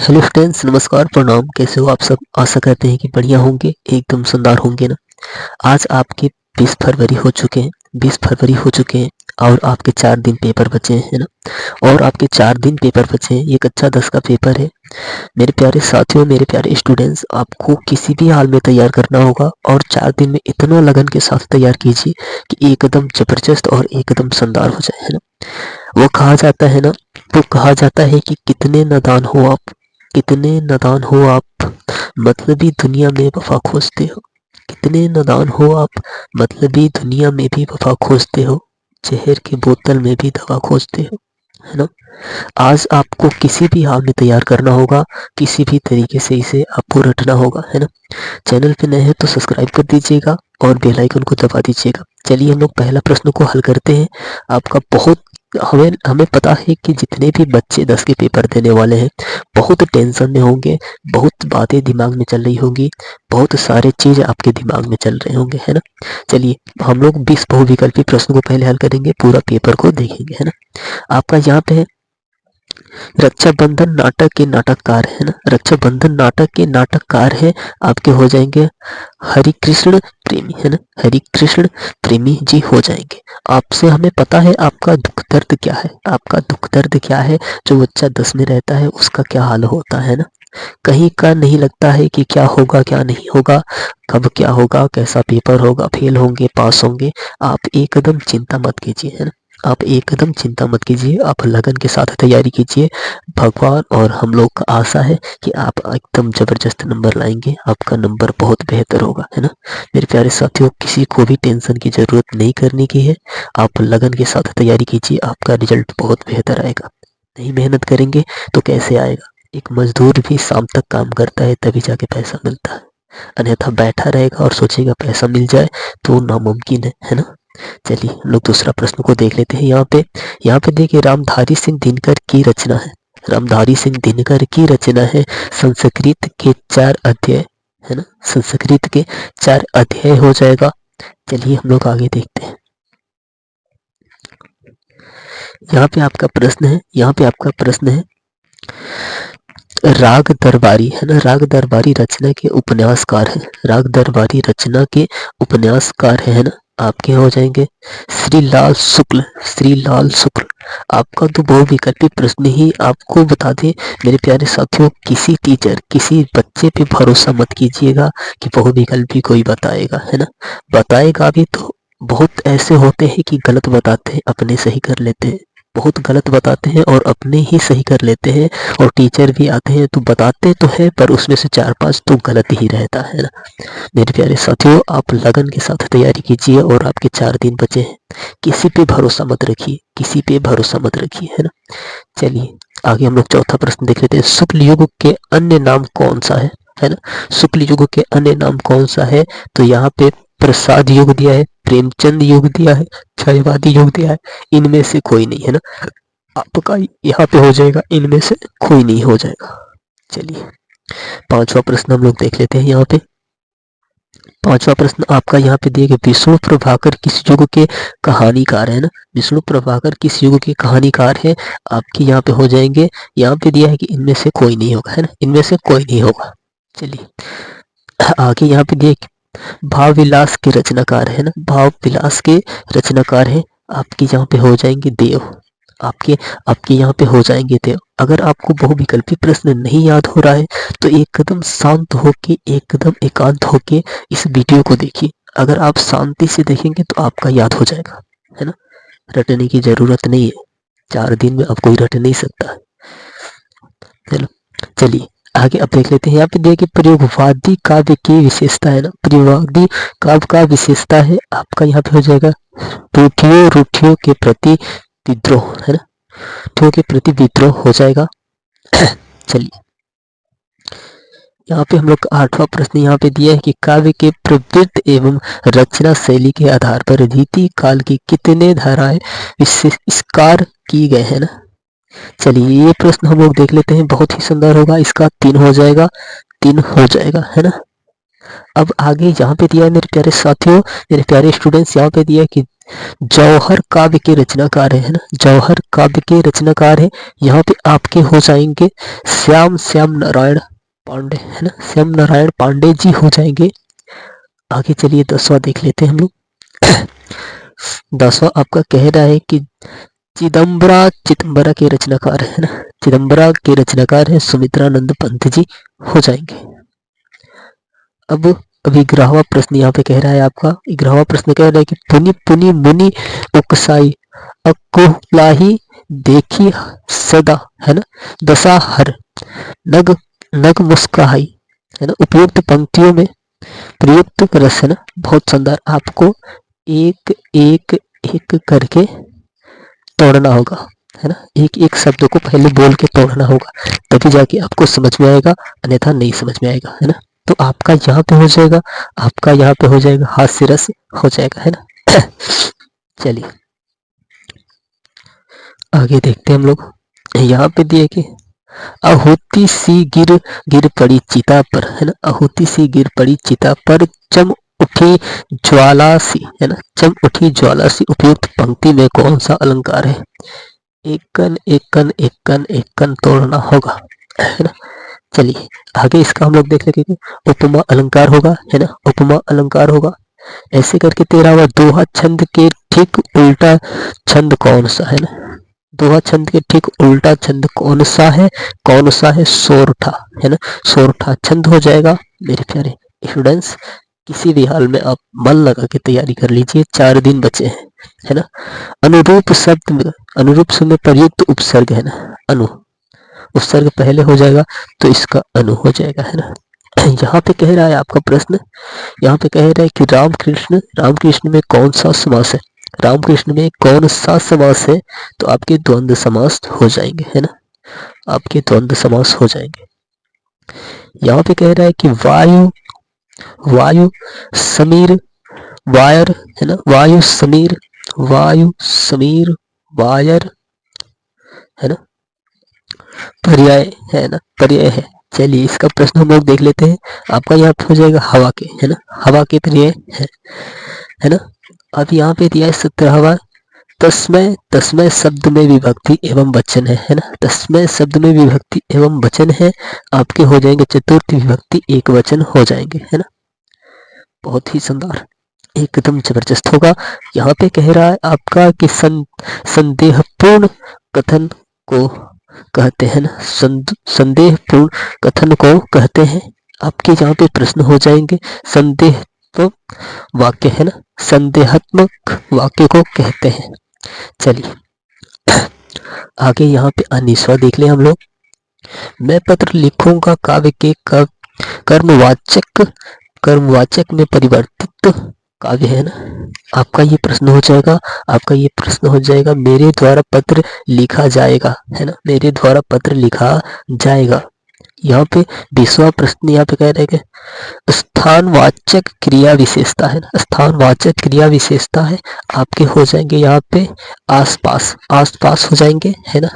Hello friends, नमस्कार, प्रणाम। कैसे हो आप सब? आशा करते हैं कि बढ़िया होंगे, एकदम शानदार होंगे ना। आज आपके 20 फरवरी हो चुके हैं। 20 फरवरी हो चुके हैं और आपके 4 दिन पेपर बचे हैं, है ना। और आपके 4 दिन पेपर बचे हैं। ये कक्षा 10 का पेपर है। मेरे प्यारे साथियों, मेरे प्यारे स्टूडेंट्स, आपको किसी भी हाल में तैयार करना होगा और 4 दिन में इतना लगन के साथ तैयार कीजिए कि एकदम जबरदस्त और एकदम शानदार हो जाए, है ना। वो कहा जाता है ना, वो कहा जाता है कि कितने नादान हो आप, कितने नादान हो आप, मतलबी दुनिया में वफा खोजते हो। कितने नादान हो आप, मतलबी दुनिया में भी वफा खोजते हो। जहर की बोतल में भी दवा खोजते हो, है ना। आज आपको किसी भी हाल में तैयार करना होगा, किसी भी तरीके से इसे आपको रटना होगा, है ना। चैनल पे नए हैं तो सब्सक्राइब कर दीजिएगा और बेल आइकन को दबा दीजिएगा। चलिए हम लोग पहला प्रश्न को हल करते हैं। आपका बहुत हमें हमें पता है कि जितने भी बच्चे 10 के पेपर देने वाले हैं बहुत टेंशन में होंगे, बहुत बातें दिमाग में चल रही होंगी, बहुत सारे चीज आपके दिमाग में चल रहे होंगे, है ना। चलिए हम लोग 20 बहुविकल्पी प्रश्नों को पहले हल करेंगे, पूरा पेपर को देखेंगे, है ना। आपका यहाँ पे है रक्षाबंधन नाटक के नाटककार, है ना। रक्षाबंधन नाटक के नाटककार है आपके हो जाएंगे हरिकृष्ण प्रेमी, है ना। हरिकृष्ण प्रेमी जी हो जाएंगे। आपसे हमें पता है आपका दुख दर्द क्या है, आपका दुख दर्द क्या है। जो बच्चा 10 में रहता है उसका क्या हाल होता है ना। कहीं का नहीं लगता है कि क्या होगा क्या नहीं होगा, कब क्या होगा, कैसा पेपर होगा, फेल होंगे पास होंगे। आप एकदम चिंता मत कीजिए, है ना। आप एकदम चिंता मत कीजिए, आप लगन के साथ तैयारी कीजिए। भगवान और हम लोग का आशा है कि आप एकदम जबरदस्त नंबर लाएंगे, आपका नंबर बहुत बेहतर होगा, है ना। मेरे प्यारे साथियों, किसी को भी टेंशन की जरूरत नहीं करने की है। आप लगन के साथ तैयारी कीजिए, आपका रिजल्ट बहुत बेहतर आएगा। नहीं मेहनत करेंगे तो कैसे आएगा। एक मजदूर भी शाम तक काम करता है तभी जाके पैसा मिलता है, अन्यथा बैठा रहेगा और सोचेगा पैसा मिल जाए तो नामुमकिन है ना। चलिए हम लोग दूसरा प्रश्न को देख लेते हैं। यहाँ पे देखिए, रामधारी सिंह दिनकर की रचना है। रामधारी सिंह दिनकर की रचना है। संस्कृत के 4 अध्याय, है ना। संस्कृत के 4 अध्याय हो जाएगा। चलिए हम लोग आगे देखते हैं। यहाँ पे आपका प्रश्न है, यहाँ पे आपका प्रश्न है राग दरबारी, है ना। राग दरबारी रचना के उपन्यासकार है। राग दरबारी रचना के उपन्यासकार है ना। आपके हो जाएंगे श्री लाल शुक्ल, श्री लाल शुक्ल। आपका तो बहुविकल्पी प्रश्न ही आपको बता दें मेरे प्यारे साथियों, किसी टीचर किसी बच्चे पे भरोसा मत कीजिएगा कि बहुविकल्पी कोई बताएगा, है ना। बताएगा भी तो बहुत ऐसे होते हैं कि गलत बताते हैं, अपने सही कर लेते हैं। बहुत गलत बताते हैं और अपने ही सही कर लेते हैं। और टीचर भी आते हैं तो बताते तो है पर उसमें से 4-5 तो गलत ही रहता है ना। मेरे प्यारे साथियों, आप लगन के साथ तैयारी कीजिए और आपके 4 दिन बचे हैं। किसी पे भरोसा मत रखिए, किसी पे भरोसा मत रखिए, है ना। चलिए आगे हम लोग चौथा प्रश्न देख लेते हैं। शुक्ल युग के अन्य नाम कौन सा है ना। शुक्ल युग के अन्य नाम कौन सा है। तो यहाँ पे प्रसाद युग दिया है, प्रेमचंद युग दिया है, क्षयवादी युग दिया है। इनमें से कोई नहीं, है ना। आपका यहाँ पे हो जाएगा इनमें से कोई नहीं हो जाएगा। चलिए पांचवा प्रश्न हम लोग देख लेते हैं। यहाँ पे पांचवा प्रश्न आपका यहाँ पे दिया गया, विष्णु प्रभाकर किस युग के कहानीकार है ना। विष्णु प्रभाकर किस युग के कहानीकार है। आपके यहाँ पे हो जाएंगे, यहाँ पे दिया है कि इनमें से कोई नहीं होगा, है ना। इनमें से कोई नहीं होगा। चलिए आगे यहाँ पे दिया भाव विलास के रचनाकार है ना। भाव विलास के रचनाकार है। आपके यहाँ पे हो जाएंगे देव। आपके आपके यहाँ पे हो जाएंगे देव। अगर आपको बहुविकल्पी प्रश्न नहीं याद हो रहा है तो एकदम शांत होके, एकदम एकांत होके इस वीडियो को देखिए। अगर आप शांति से देखेंगे तो आपका याद हो जाएगा, है ना। रटने की जरूरत नहीं है, 4 दिन में अब कोई रट नहीं सकता, है ना। चलिए आगे अब देख लेते हैं। यहाँ पे देखिए, प्रयोगवादी काव्य की विशेषता है ना। प्रयोगवादी काव्य का विशेषता है आपका यहाँ पे हो जाएगा रूठियों के प्रति विद्रोह, है ना। रूठियों के प्रति विद्रोह हो जाएगा। चलिए यहाँ पे हम लोग का 8वां प्रश्न यहाँ पे दिया है कि काव्य के प्रवृत्ति एवं रचना शैली के आधार पर रीति काल की कितने धाराएं विशेषकार की गए हैं ना। चलिए ये प्रश्न हम लोग देख लेते हैं, बहुत ही सुंदर होगा। इसका 3 हो जाएगा, 3 हो जाएगा, है ना। अब आगे यहाँ पे दिया है मेरे प्यारे साथियों, मेरे प्यारे स्टूडेंट्स, यहाँ पे दिया है कि जौहर काव्य के रचनाकार है ना, जौहर काव्य के रचनाकार है। यहाँ पे आपके हो जाएंगे श्याम श्याम नारायण पांडे है ना, श्याम नारायण पांडे जी हो जाएंगे। आगे चलिए 10वां देख लेते हैं हम लोग। 10वां आपका कह रहा है कि चिदम्बरा के रचनाकार है ना, चिदम्बरा के रचनाकार है सुमित्रानंद पंत जी हो जाएंगे। अब अभी 11वां प्रश्न यहाँ पे कह रहा है आपका, 11वां प्रश्न कह रहा है कि पुनि पुनि मुनि उकसाई अकुलाही देखी सदा है ना, दशा हर नग नग मुस्काई है ना। उपयुक्त पंक्तियों में प्रयुक्त रस है ना, बहुत शानदार। आपको एक एक एक करके तोड़ना होगा है ना, एक एक शब्द को पहले बोल के तोड़ना होगा, तभी जाके आपको समझ में आएगा, अन्यथा नहीं समझ में आएगा है ना। तो आपका यहाँ पे हो जाएगा, आपका यहाँ पे हो जाएगा हास्य रस हो जाएगा है ना। चलिए आगे देखते हैं हम लोग। यहाँ पे दिए कि आहुति सी गिर गिर पड़ी चिता पर है ना, आहुति सी गिर पड़ी चिता पर चम उठी ज्वाला सी है ना, चम उठी ज्वाला सी उपयुक्त पंक्ति में कौन सा अलंकार है। एक कन एक कन एक कन एक कन तोड़ना होगा है ना। चलिए आगे इसका हम लोग देख लेंगे। उपमा अलंकार होगा है ना, उपमा अलंकार होगा। ऐसे करके 13वां दोहा छंद के ठीक उल्टा छंद कौन सा है ना, दोहा छंद के ठीक उल्टा छंद कौन सा है, कौन सा है, सोरठा है ना, सोरठा छंद हो जाएगा। मेरे प्यारे स्टूडेंट्स किसी भी हाल में आप मन लगा के तैयारी कर लीजिए, 4 दिन बचे हैं है ना। अनुरूप शब्द में, अनुरूप शब्द में प्रयुक्त उपसर्ग है ना, अनु उपसर्ग पहले हो जाएगा तो इसका अनु हो जाएगा है ना। यहाँ पे कह रहा है आपका प्रश्न, यहाँ पे कह रहा है कि रामकृष्ण में कौन सा समास है, रामकृष्ण में कौन सा समास है, तो आपके द्वंद्व समास हो जाएंगे है ना, आपके द्वंद्व समास हो जाएंगे। यहाँ पे कह रहा है कि वायु वायु समीर वायर है ना, वायु समीर वायर है ना, पर्याय है ना, पर्याय है। चलिए इसका प्रश्न हम लोग देख लेते हैं। आपका यहाँ पे हो जाएगा हवा के है ना, हवा के पर्याय है ना। अब यहाँ पे दिया है 17वां तस्मय, तस्मय शब्द में विभक्ति एवं वचन है ना, तस्मय शब्द में विभक्ति एवं वचन है। आपके हो जाएंगे चतुर्थ विभक्ति एक वचन हो जाएंगे है ना। बहुत ही शानदार, एकदम जबरदस्त होगा। यहाँ पे कह रहा है आपका कि संदेहपूर्ण कथन को कहते हैं ना, संदेहपूर्ण कथन को कहते हैं। आपके यहाँ पे प्रश्न हो जाएंगे संदेह तो वाक्य है ना, संदेहात्मक वाक्य को कहते हैं। चलिए आगे यहाँ पे 19वां देख ले हम लोग। मैं पत्र लिखूंगा काव्य के कर्मवाचक में परिवर्तित काव्य है ना। आपका ये प्रश्न हो जाएगा, आपका ये प्रश्न हो जाएगा मेरे द्वारा पत्र लिखा जाएगा है ना, मेरे द्वारा पत्र लिखा जाएगा। यहाँ पे 20वां प्रश्न यहाँ पे कह रहे हैं कि स्थानवाचक क्रिया विशेषता है ना, स्थानवाचक क्रिया विशेषता है। आपके हो जाएंगे यहाँ पे आसपास, आसपास हो जाएंगे है ना।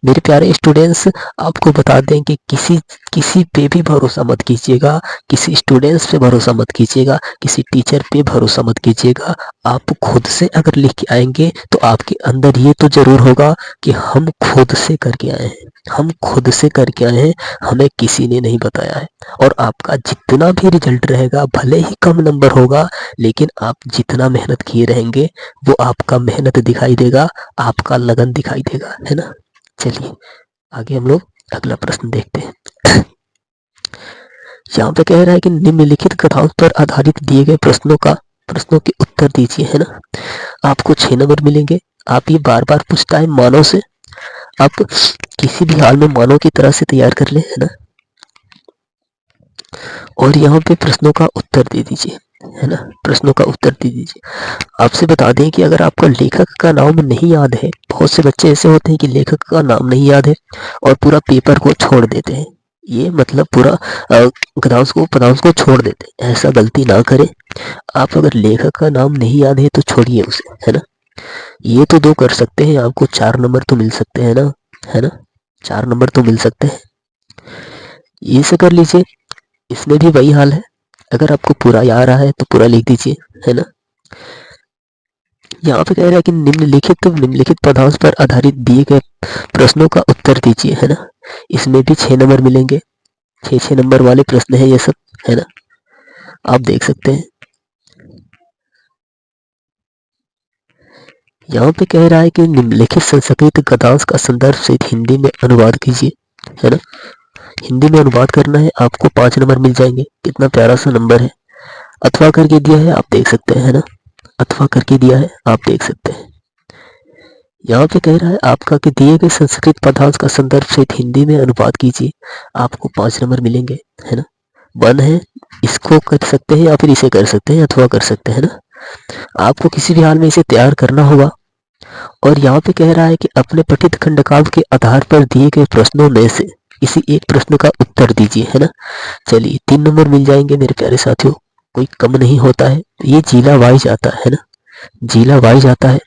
मेरे प्यारे स्टूडेंट्स आपको बता दें कि किसी पे भी भरोसा मत कीजिएगा, किसी स्टूडेंट्स पे भरोसा मत कीजिएगा, किसी टीचर पे भरोसा मत कीजिएगा। आप खुद से अगर लिख के आएंगे तो आपके अंदर ये तो जरूर होगा कि हम खुद से करके आए हैं, हम खुद से करके आए हैं, हमें किसी ने नहीं बताया है। और आपका जितना भी रिजल्ट रहेगा भले ही कम नंबर होगा, लेकिन आप जितना मेहनत किए रहेंगे वो आपका मेहनत दिखाई देगा, आपका लगन दिखाई देगा है ना। चलिए आगे हम लोग अगला प्रश्न देखते हैं। यहाँ पे कह रहा है कि निम्नलिखित कथाओं पर आधारित दिए गए प्रश्नों के उत्तर दीजिए है ना। आपको 6 नंबर मिलेंगे। आप ये बार बार पूछता है मानव से, आप किसी भी हाल में मानव की तरह से तैयार कर ले है ना, और यहाँ पे प्रश्नों का उत्तर दे दीजिए है ना, प्रश्नों का उत्तर दे दीजिए। आपसे बता दें कि अगर आपका लेखक का नाम नहीं याद है, बहुत से बच्चे ऐसे होते हैं कि लेखक का नाम नहीं याद है और पूरा पेपर को छोड़ देते हैं, ये मतलब पूरा पदांश को छोड़ देते हैं। ऐसा गलती ना करें। आप अगर लेखक का नाम नहीं याद है तो छोड़िए उसे है ना। ये तो 2 कर सकते हैं, आपको 4 नंबर तो मिल सकते हैं ना, है ना, 4 नंबर तो मिल सकते हैं। ये से कर लीजिए। इसमें भी वही हाल है, अगर आपको पूरा याद आ रहा है तो पूरा लिख दीजिए है ना। यहाँ पे कह रहा है कि निम्नलिखित पदांश पर आधारित दिए गए प्रश्नों का उत्तर दीजिए, है ना। इसमें भी 6 नंबर मिलेंगे, 6 नंबर वाले प्रश्न है ये सब, है ना। आप देख सकते हैं यहाँ पे कह रहा है कि निम्नलिखित संस्कृत गद्यांश का संदर्भ सहित हिंदी में अनुवाद कीजिए, है ना। हिंदी में अनुवाद करना है, आपको 5 नंबर मिल जाएंगे। कितना प्यारा सा नंबर है। अथवा करके दिया है, आप देख सकते हैं, है ना। अथवा करके दिया है, आप देख सकते हैं। यहाँ पे कह रहा है आपका कि दिए गए संस्कृत पदार्थ का संदर्भ सहित हिंदी में अनुवाद कीजिए, आपको 5 नंबर मिलेंगे, है ना। 1 है, इसको कर सकते हैं या फिर इसे कर सकते हैं, अथवा कर सकते हैं ना। आपको किसी भी हाल में इसे तैयार करना होगा। और यहाँ पे कह रहा है कि अपने पठित खंडकाव्य के आधार पर दिए गए प्रश्नों में से किसी एक प्रश्न का उत्तर दीजिए, है ना। चलिए 3 नंबर मिल जाएंगे मेरे प्यारे साथियों, कोई कम नहीं होता है। ये जिला वाइज आता है ना, जिला वाइज आता है।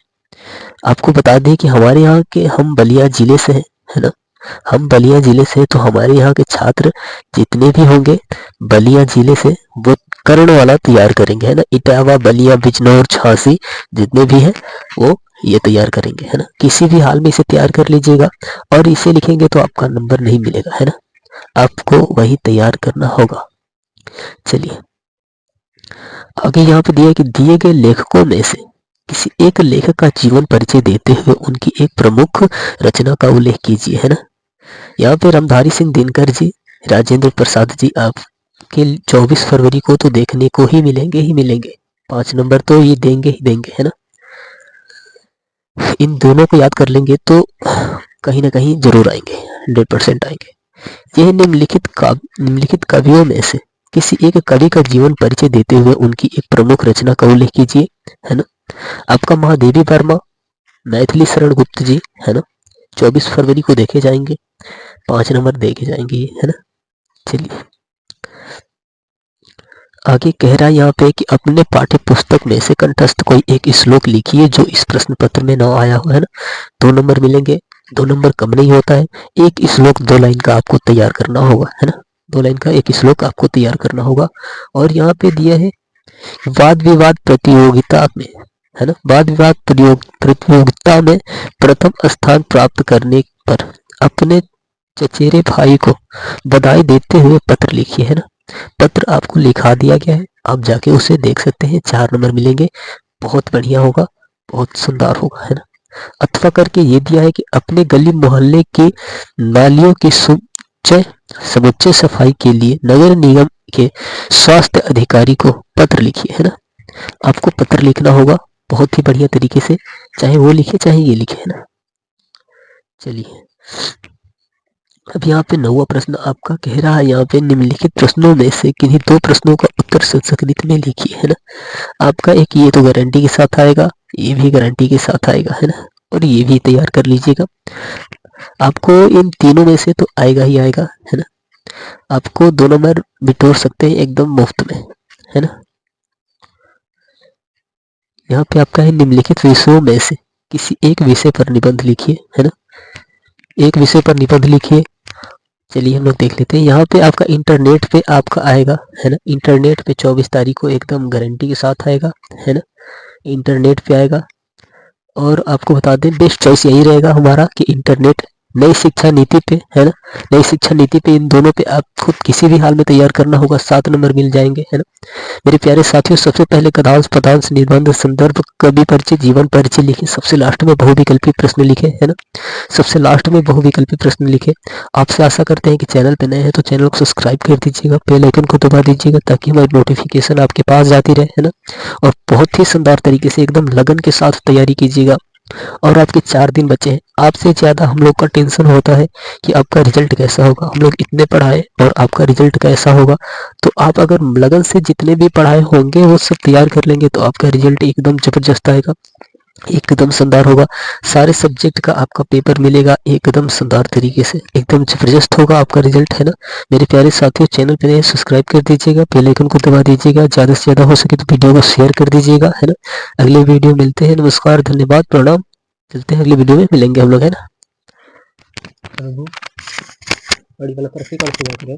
आपको बता दें कि हमारे यहाँ के हम बलिया जिले से हैं, है ना। हम बलिया जिले से, तो हमारे यहाँ के छात्र जितने भी होंगे बलिया जिले से, वो कर्ण वाला तैयार करेंगे, है ना। इटावा, बलिया, बिजनौर, झांसी जितने भी हैं वो ये तैयार करेंगे, है ना। किसी भी हाल में इसे तैयार कर लीजिएगा, और इसे लिखेंगे तो आपका नंबर नहीं मिलेगा, है ना। आपको वही तैयार करना होगा। चलिए आगे यहाँ पे दिया है कि दिए गए लेखकों में से किसी एक लेखक का जीवन परिचय देते हुए उनकी एक प्रमुख रचना का उल्लेख कीजिए, है ना। यहाँ पे रामधारी सिंह दिनकर जी, राजेंद्र प्रसाद जी आपके 24 फरवरी को तो देखने को ही मिलेंगे। 5 नंबर तो ये देंगे ही देंगे, है ना। इन दोनों को याद कर लेंगे तो कहीं ना कहीं जरूर आएंगे, 100% आएंगे। यह निम्नलिखित कवियों में से किसी एक कवि का जीवन परिचय देते हुए उनकी एक प्रमुख रचना का उल्लेख कीजिए, है ना। आपका महादेवी वर्मा, मैथिली शरण गुप्त जी, है ना। 24 फरवरी को देखे जाएंगे, 5 नंबर देखे जाएंगे, है ना। चलिए आगे कह रहा है यहाँ पे कि अपने पाठ्य पुस्तक में से कंठस्थ कोई एक श्लोक लिखिए जो इस प्रश्न पत्र में न आया हो, है ना। 2 नंबर मिलेंगे, 2 नंबर कम नहीं होता है। एक श्लोक 2 लाइन का आपको तैयार करना होगा, है ना। 2 लाइन का एक श्लोक आपको तैयार करना होगा। और यहाँ पे दिया है वाद विवाद प्रतियोगिता में, है ना। वाद विवाद प्रतियोगिता में प्रथम स्थान प्राप्त करने पर अपने चचेरे भाई को बधाई देते हुए पत्र लिखिए, है ना। पत्र आपको लिखा दिया गया है, आप जाके उसे देख सकते हैं। 4 नंबर मिलेंगे, बहुत बढ़िया होगा, बहुत सुंदर होगा, है ना। अथवा करके ये दिया है कि अपने गली मोहल्ले की नालियों की समुच्चय सफाई के लिए नगर निगम के स्वास्थ्य अधिकारी को पत्र लिखिए, है ना। आपको पत्र लिखना होगा बहुत ही बढ़िया तरीके से, चाहे वो लिखे चाहे ये लिखे, है ना। चलिए अब यहाँ पे 9वां प्रश्न आपका कह रहा है यहाँ पे निम्नलिखित प्रश्नों में से किन्हीं 2 प्रश्नों का उत्तर संस्कृत में लिखिए, है ना। आपका एक ये तो गारंटी के साथ आएगा, ये भी गारंटी के साथ आएगा, है ना। और ये भी तैयार कर लीजिएगा, आपको इन तीनों में से तो आएगा ही आएगा, है ना। आपको 2 नंबर बिटोर सकते हैं एकदम मुफ्त में, है ना। यहाँ पे आपका है निम्नलिखित विषयों में से किसी एक विषय पर निबंध लिखिए, है ना। एक विषय पर निबंध लिखिए। चलिए हम लोग देख लेते हैं। यहाँ पे आपका इंटरनेट पे आपका आएगा, है ना। इंटरनेट पे 24 तारीख को एकदम गारंटी के साथ आएगा, है ना। इंटरनेट पे आएगा। और आपको बता दें बेस्ट चॉइस यही रहेगा हमारा कि इंटरनेट नई शिक्षा नीति पे, है ना। नई शिक्षा नीति पे इन दोनों पे आपको किसी भी हाल में तैयार करना होगा, 7 नंबर मिल जाएंगे, है ना। मेरे प्यारे साथियों सबसे पहले गद्यांश पदांश निबंध संदर्भ कवि परिचय जीवन परिचय लिखे, सबसे लास्ट में बहुविकल्पी प्रश्न लिखे, है ना। सबसे लास्ट में बहुविकल्पी प्रश्न लिखे। आपसे आशा करते हैं कि चैनल पे नए हैं तो चैनल को सब्सक्राइब कर दीजिएगा, बेल आइकन को दबा दीजिएगा ताकि हमारी नोटिफिकेशन आपके पास जाती रहे, है ना। और बहुत ही शानदार तरीके से एकदम लगन के साथ तैयारी कीजिएगा। और आपके 4 दिन बचे हैं। आपसे ज़्यादा हम लोग का टेंशन होता है कि आपका रिजल्ट कैसा होगा। हम लोग इतने पढ़ाए और आपका रिजल्ट कैसा होगा। तो आप अगर लगन से जितने भी पढ़ाए होंगे वो सब तैयार कर लेंगे तो आपका रिजल्ट एकदम ज़बरदस्त आएगा, एकदम शानदार होगा। सारे सब्जेक्ट का आपका पेपर मिलेगा एकदम शानदार तरीके से, एकदम ज़बरदस्त होगा आपका रिजल्ट, है ना। मेरे प्यारे साथियों चैनल पे नए सब्सक्राइब कर दीजिएगा, बेल आइकन को दबा दीजिएगा, ज़्यादा से ज़्यादा हो सके तो वीडियो को शेयर कर दीजिएगा, है ना। अगले वीडियो मिलते हैं, नमस्कार, धन्यवाद, प्रणाम। चलते हैं अगले वीडियो में मिलेंगे हम लोग, है ना। बड़ी वाला पर्ची कौन सी बात है?